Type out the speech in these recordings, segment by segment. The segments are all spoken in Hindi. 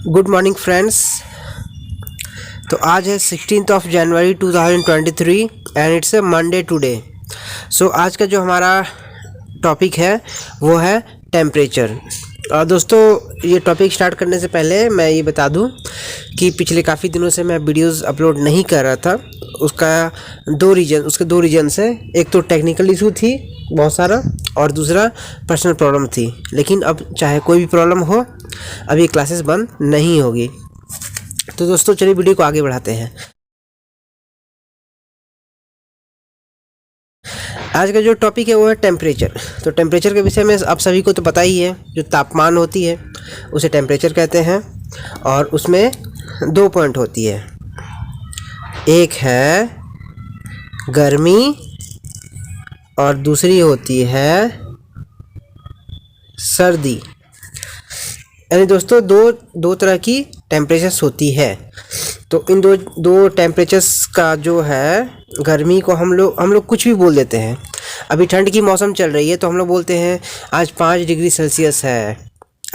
Good morning friends. तो आज है 16 जनवरी 2023 and it's a Monday today. So आज का जो हमारा टॉपिक है वो है टेम्परेचर। और दोस्तों, ये टॉपिक स्टार्ट करने से पहले मैं ये बता दूं कि पिछले काफ़ी दिनों से मैं वीडियोस अपलोड नहीं कर रहा था। उसके दो रीजन्स है। एक तो टेक्निकल इशू थी बहुत सारा, और दूसरा पर्सनल प्रॉब्लम थी। लेकिन अब चाहे कोई भी प्रॉब्लम हो, अब ये क्लासेस बंद नहीं होगी। तो दोस्तों चलिए वीडियो को आगे बढ़ाते हैं। आज का जो टॉपिक है वो है टेम्परेचर। तो टेम्परेचर के विषय में आप सभी को तो पता ही है, जो तापमान होती है उसे टेम्परेचर कहते हैं। और उसमें दो पॉइंट होती है, एक है गर्मी और दूसरी होती है सर्दी। यानी दोस्तों दो तरह की टेम्परेचर्स होती है। तो इन दो टेम्परेचर्स का जो है, गर्मी को हम लोग कुछ भी बोल देते हैं। अभी ठंड की मौसम चल रही है तो हम लोग बोलते हैं आज 5 डिग्री सेल्सियस है,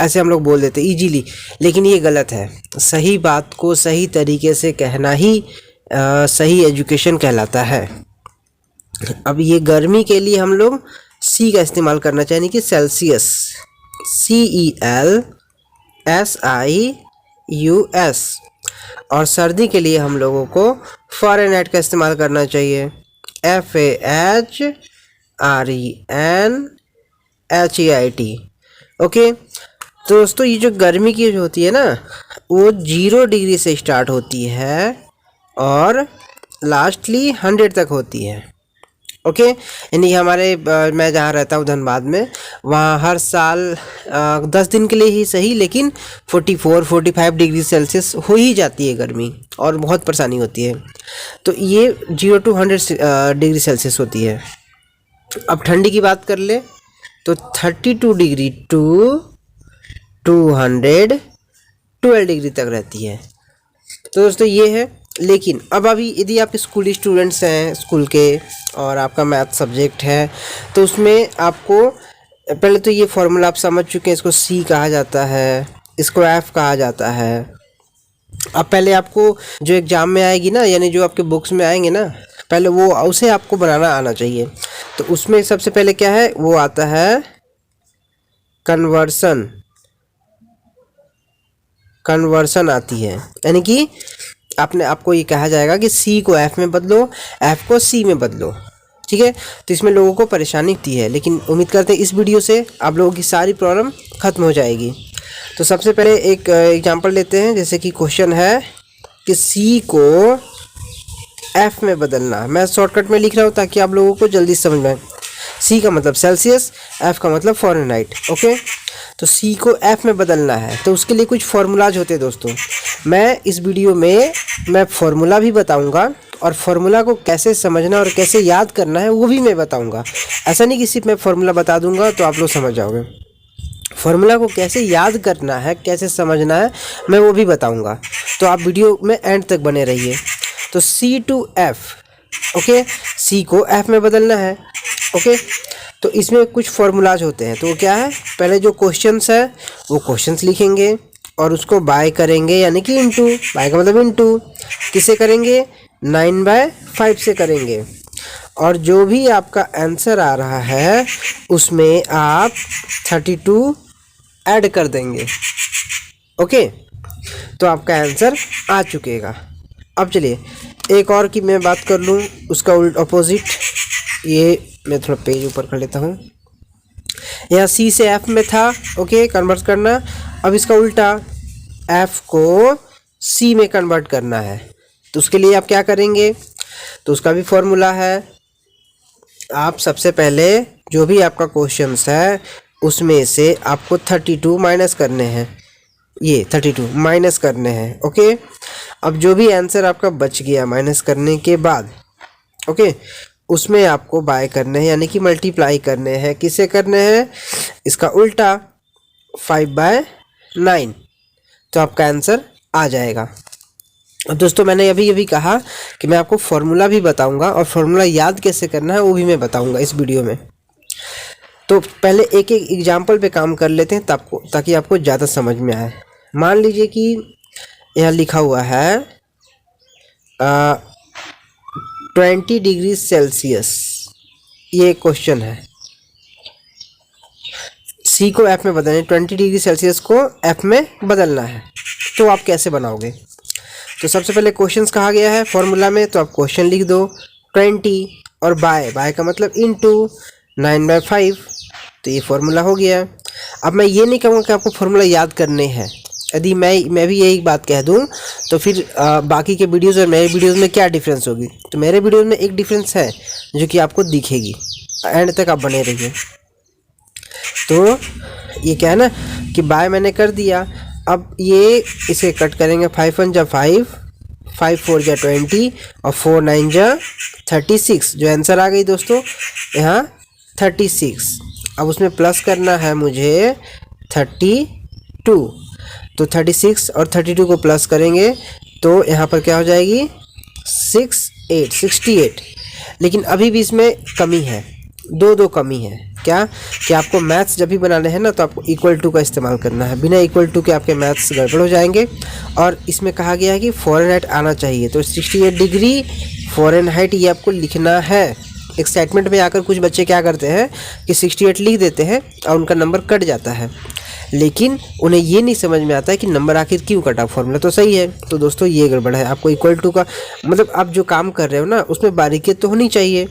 ऐसे हम लोग बोल देते हैं ईजीली। लेकिन ये गलत है। सही बात को सही तरीके से कहना ही सही एजुकेशन कहलाता है। अब ये गर्मी के लिए हम लोग सी का इस्तेमाल करना चाहिए, यानी कि सेल्सियस, CELSIUS। और सर्दी के लिए हम लोगों को फ़ारेनहाइट का इस्तेमाल करना चाहिए, FAHRENHEIT। ओके। तो दोस्तों, ये जो गर्मी की जो होती है ना, वो 0 डिग्री से स्टार्ट होती है और लास्टली 100 तक होती है। ओके। यानी हमारे मैं जहाँ रहता हूँ धनबाद में, वहाँ हर साल 10 दिन के लिए ही सही, लेकिन 44-45 डिग्री सेल्सियस हो ही जाती है गर्मी, और बहुत परेशानी होती है। तो ये 0 to 100 डिग्री सेल्सियस होती है। अब ठंडी की बात कर ले तो 32 डिग्री टू 212 डिग्री तक रहती है। तो दोस्तों ये है। लेकिन अब अभी यदि आप स्कूली स्टूडेंट्स हैं स्कूल के, और आपका मैथ सब्जेक्ट है, तो उसमें आपको पहले तो ये फॉर्मूला आप समझ चुके हैं। इसको C कहा जाता है, इसको F कहा जाता है। अब पहले आपको जो एग्ज़ाम में आएगी ना, यानी जो आपके बुक्स में आएंगे ना, पहले वो उसे आपको बनाना आना चाहिए। तो उसमें सबसे पहले क्या है, वो आता है कन्वर्सन आती है। यानी कि आपको ये कहा जाएगा कि C को F में बदलो, F को C में बदलो। ठीक है। तो इसमें लोगों को परेशानी होती है, लेकिन उम्मीद करते हैं इस वीडियो से आप लोगों की सारी प्रॉब्लम ख़त्म हो जाएगी। तो सबसे पहले एक एग्जांपल लेते हैं। जैसे कि क्वेश्चन है कि C को F में बदलना। मैं शॉर्टकट में लिख रहा हूँ ताकि आप लोगों को जल्दी समझ में आए। C का मतलब सेल्सियस, F का मतलब फ़ारेनहाइट। ओके। तो C को F में बदलना है, तो उसके लिए कुछ फार्मूलाज होते हैं दोस्तों। मैं इस वीडियो में फार्मूला भी बताऊंगा, और फार्मूला को कैसे समझना और कैसे याद करना है वो भी मैं बताऊंगा। ऐसा नहीं कि सिर्फ मैं फार्मूला बता दूंगा तो आप लोग समझ जाओगे। फार्मूला को कैसे याद करना है, कैसे समझना है, मैं वो भी बताऊँगा। तो आप वीडियो में एंड तक बने रहिए। तो C to F, okay. C को F में बदलना है। ओके। तो इसमें कुछ फार्मूलाज होते हैं। तो क्या है, पहले जो क्वेश्चंस है वो क्वेश्चंस लिखेंगे और उसको बाय करेंगे, यानी कि इनटू। बाय का मतलब इनटू किसे करेंगे, 9/5 से करेंगे। और जो भी आपका आंसर आ रहा है उसमें आप 32 ऐड कर देंगे। ओके। तो आपका आंसर आ चुकेगा। अब चलिए एक और की मैं बात कर लूँ, उसका अपोजिट। ये मैं थोड़ा पेज ऊपर कर लेता हूँ। यहाँ C से F में था, ओके, कन्वर्ट करना। अब इसका उल्टा, F को C में कन्वर्ट करना है। तो उसके लिए आप क्या करेंगे, तो उसका भी फॉर्मूला है। आप सबसे पहले जो भी आपका क्वेश्चंस है उसमें से आपको 32 माइनस करने हैं, ये 32 माइनस करने हैं। ओके। अब जो भी आंसर आपका बच गया माइनस करने के बाद, ओके, उसमें आपको बाय करने हैं, यानी कि मल्टीप्लाई करने हैं। किसे करने हैं, इसका उल्टा 5/9। तो आपका आंसर आ जाएगा। अब दोस्तों, मैंने अभी कहा कि मैं आपको फॉर्मूला भी बताऊंगा, और फॉर्मूला याद कैसे करना है वो भी मैं बताऊंगा इस वीडियो में। तो पहले एक एक एग्जाम्पल पे काम कर लेते हैं ताकि आपको ज़्यादा समझ में आए। मान लीजिए कि यहाँ लिखा हुआ है 20 डिग्री सेल्सियस, ये क्वेश्चन है। सी को एफ में बदलना है, 20 डिग्री सेल्सियस को एफ में बदलना है, तो आप कैसे बनाओगे? तो सबसे पहले क्वेश्चंस कहा गया है फॉर्मूला में, तो आप क्वेश्चन लिख दो 20 और बाय का मतलब इनटू 9/5, तो ये फॉर्मूला हो गया। अब मैं ये नहीं कहूँगा कि आपको फॉर्मूला याद करने हैं। यदि मैं भी यही बात कह दूं तो फिर बाकी के वीडियोज़ और मेरे वीडियोज़ में क्या डिफरेंस होगी? तो मेरे वीडियो में एक डिफरेंस है जो कि आपको दिखेगी, एंड तक आप बने रहिए। तो ये क्या है ना कि बाय मैंने कर दिया, अब ये इसे कट करेंगे, 5 1 जा 5, 5 4 जा 20 और 4 9 जा 36, जो आंसर आ गई दोस्तों यहाँ 36। अब उसमें प्लस करना है मुझे 32, तो 36 और 32 को प्लस करेंगे तो यहाँ पर क्या हो जाएगी 68। लेकिन अभी भी इसमें कमी है, दो कमी है। क्या कि आपको मैथ्स जब भी बनाने हैं ना तो आपको इक्वल टू का इस्तेमाल करना है, बिना इक्वल टू के आपके मैथ्स गड़बड़ हो जाएंगे। और इसमें कहा गया है कि फ़ॉरेनहाइट आना चाहिए, तो 68 डिग्री फ़ॉरेनहाइट ये आपको लिखना है। एक्साइटमेंट में आकर कुछ बच्चे क्या करते हैं कि 68 लिख देते हैं और उनका नंबर कट जाता है, लेकिन उन्हें ये नहीं समझ में आता है कि नंबर आखिर क्यों कटा। फॉर्मूला तो सही है, तो दोस्तों ये गड़बड़ है। आपको इक्वल टू का मतलब आप जो काम कर रहे हो ना उसमें बारीकियत तो होनी चाहिए,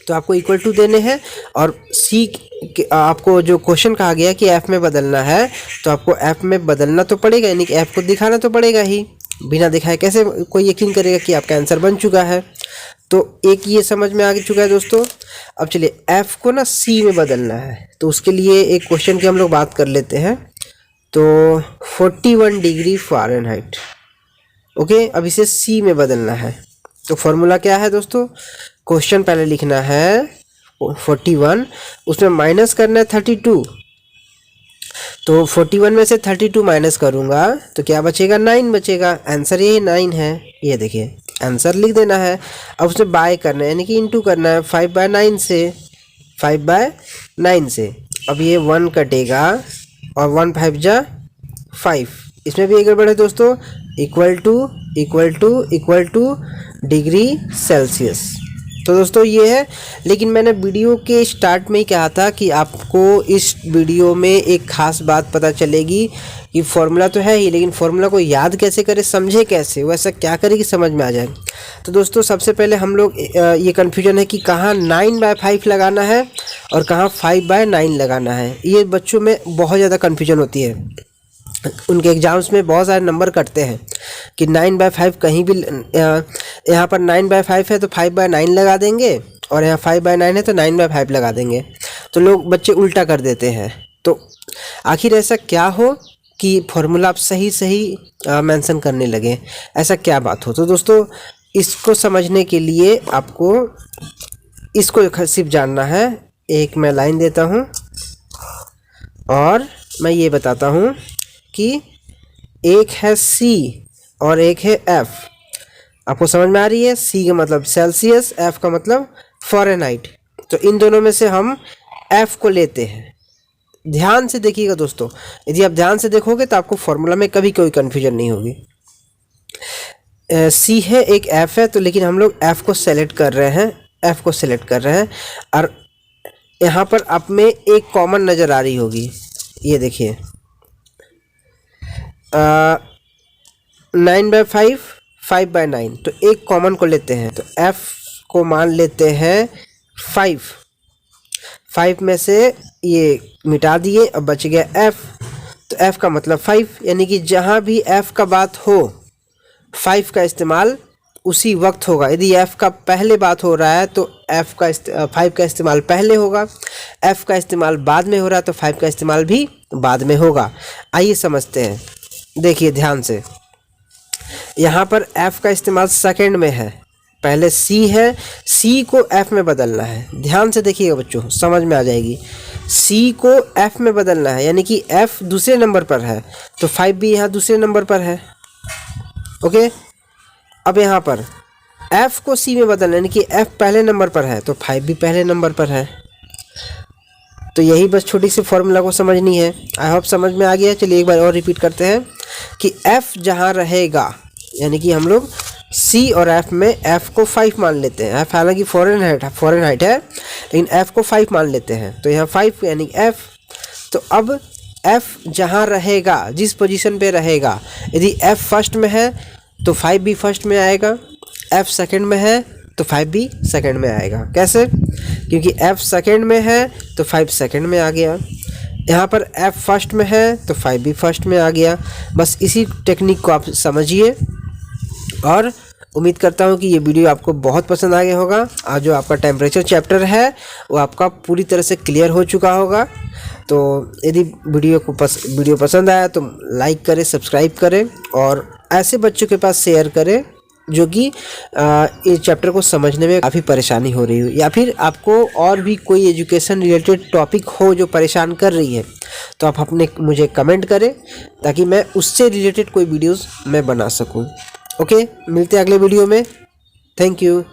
तो आपको इक्वल टू देने हैं। और सी आपको जो क्वेश्चन कहा गया कि एफ में बदलना है, तो आपको एफ में बदलना तो पड़ेगा, यानी कि एफ को दिखाना तो पड़ेगा ही। बिना दिखाए कैसे कोई यकीन करेगा कि आपका आंसर बन चुका है? तो एक ये समझ में आ चुका है दोस्तों। अब चलिए एफ को ना सी में बदलना है, तो उसके लिए एक क्वेश्चन की हम लोग बात कर लेते हैं। तो 41 डिग्री फ़ारेनहाइट, ओके, अब इसे सी में बदलना है। तो फॉर्मूला क्या है दोस्तों? क्वेश्चन पहले लिखना है 41, उसमें माइनस करना है 32, तो 41 में से 32 माइनस करूँगा तो क्या बचेगा 9 बचेगा। आंसर ये 9 है, ये देखिए आंसर लिख देना है। अब उसमें बाय करना है, यानी कि इंटू करना है 5/9 से, 5/9 से। अब ये 1 कटेगा और 1 5 जा 5, इसमें भी एक गड़बड़ है दोस्तों, इक्वल टू डिग्री सेल्सियस। तो दोस्तों ये है, लेकिन मैंने वीडियो के स्टार्ट में ही कहा था कि आपको इस वीडियो में एक ख़ास बात पता चलेगी कि फॉर्मूला तो है ही, लेकिन फॉर्मूला को याद कैसे करें, समझे कैसे, वैसा क्या करें कि समझ में आ जाए। तो दोस्तों सबसे पहले हम लोग ये कन्फ्यूजन है कि कहाँ 9/5 लगाना है और कहाँ 5/9 लगाना है। ये बच्चों में बहुत ज़्यादा कन्फ्यूजन होती है, उनके एग्ज़ाम्स में बहुत सारे नंबर कटते हैं कि 9/5 कहीं भी, यहाँ पर 9/5 है तो 5/9 लगा देंगे, और यहाँ 5/9 है तो 9/5 लगा देंगे, तो लोग बच्चे उल्टा कर देते हैं। तो आखिर ऐसा क्या हो कि फॉर्मूला आप सही मेंशन करने लगे, ऐसा क्या बात हो? तो दोस्तों इसको समझने के लिए आपको इसको सिर्फ जानना है। एक मैं लाइन देता हूँ और मैं ये बताता हूँ कि एक है सी और एक है एफ। आपको समझ में आ रही है? सी का मतलब सेल्सियस, एफ का मतलब फ़ारेनहाइट। तो इन दोनों में से हम एफ को लेते हैं। ध्यान से देखिएगा दोस्तों, यदि आप ध्यान से देखोगे तो आपको फॉर्मूला में कभी कोई कन्फ्यूजन नहीं होगी। सी है, एक एफ है, तो लेकिन हम लोग एफ को सेलेक्ट कर रहे हैं, और यहाँ पर आप में एक कॉमन नज़र आ रही होगी, ये देखिए 9/5, 5/9, तो एक कॉमन को लेते हैं, तो f को मान लेते हैं 5 में से ये मिटा दिए, अब बच गया f, तो f का मतलब 5, यानी कि जहाँ भी f का बात हो 5 का इस्तेमाल उसी वक्त होगा। यदि f का पहले बात हो रहा है तो 5 का इस्तेमाल पहले होगा, f का इस्तेमाल बाद में हो रहा है तो 5 का इस्तेमाल भी बाद में होगा। आइए समझते हैं, देखिए ध्यान से, यहाँ पर f का इस्तेमाल सेकंड में है, पहले c है, c को f में बदलना है। ध्यान से देखिएगा बच्चों, समझ में आ जाएगी। c को f में बदलना है, यानी कि f दूसरे नंबर पर है, तो 5 भी यहाँ दूसरे नंबर पर है, ओके। अब यहाँ पर f को c में बदलना है, यानी कि f पहले नंबर पर है, तो 5 भी पहले नंबर पर है। तो यही बस छोटी सी फॉर्मूला को समझनी है। आई होप समझ में आ गया। चलिए एक बार और रिपीट करते हैं कि f जहाँ रहेगा, यानी कि हम लोग c और f में f को 5 मान लेते हैं। f हालांकि फॉरेन हाइट है, लेकिन f को 5 मान लेते हैं, तो यहाँ 5 यानी f। तो अब f जहाँ रहेगा, जिस पोजीशन पे रहेगा, यदि f फर्स्ट में है तो 5 भी फर्स्ट में आएगा, f सेकंड में है तो 5 भी सेकंड में आएगा। कैसे? क्योंकि f सेकंड में है तो 5 सेकंड में आ गया, यहाँ पर f फर्स्ट में है तो 5 भी फर्स्ट में आ गया। बस इसी टेक्निक को आप समझिए और उम्मीद करता हूँ कि ये वीडियो आपको बहुत पसंद आ गया होगा। आज जो आपका टेम्परेचर चैप्टर है वो आपका पूरी तरह से क्लियर हो चुका होगा। तो यदि वीडियो पसंद आया तो लाइक करें, सब्सक्राइब करें और ऐसे बच्चों के पास शेयर करें जो कि इस चैप्टर को समझने में काफ़ी परेशानी हो रही हो, या फिर आपको और भी कोई एजुकेशन रिलेटेड टॉपिक हो जो परेशान कर रही है, तो आप मुझे कमेंट करें ताकि मैं उससे रिलेटेड कोई वीडियोस मैं बना सकूं। ओके, मिलते हैं अगले वीडियो में। Thank you.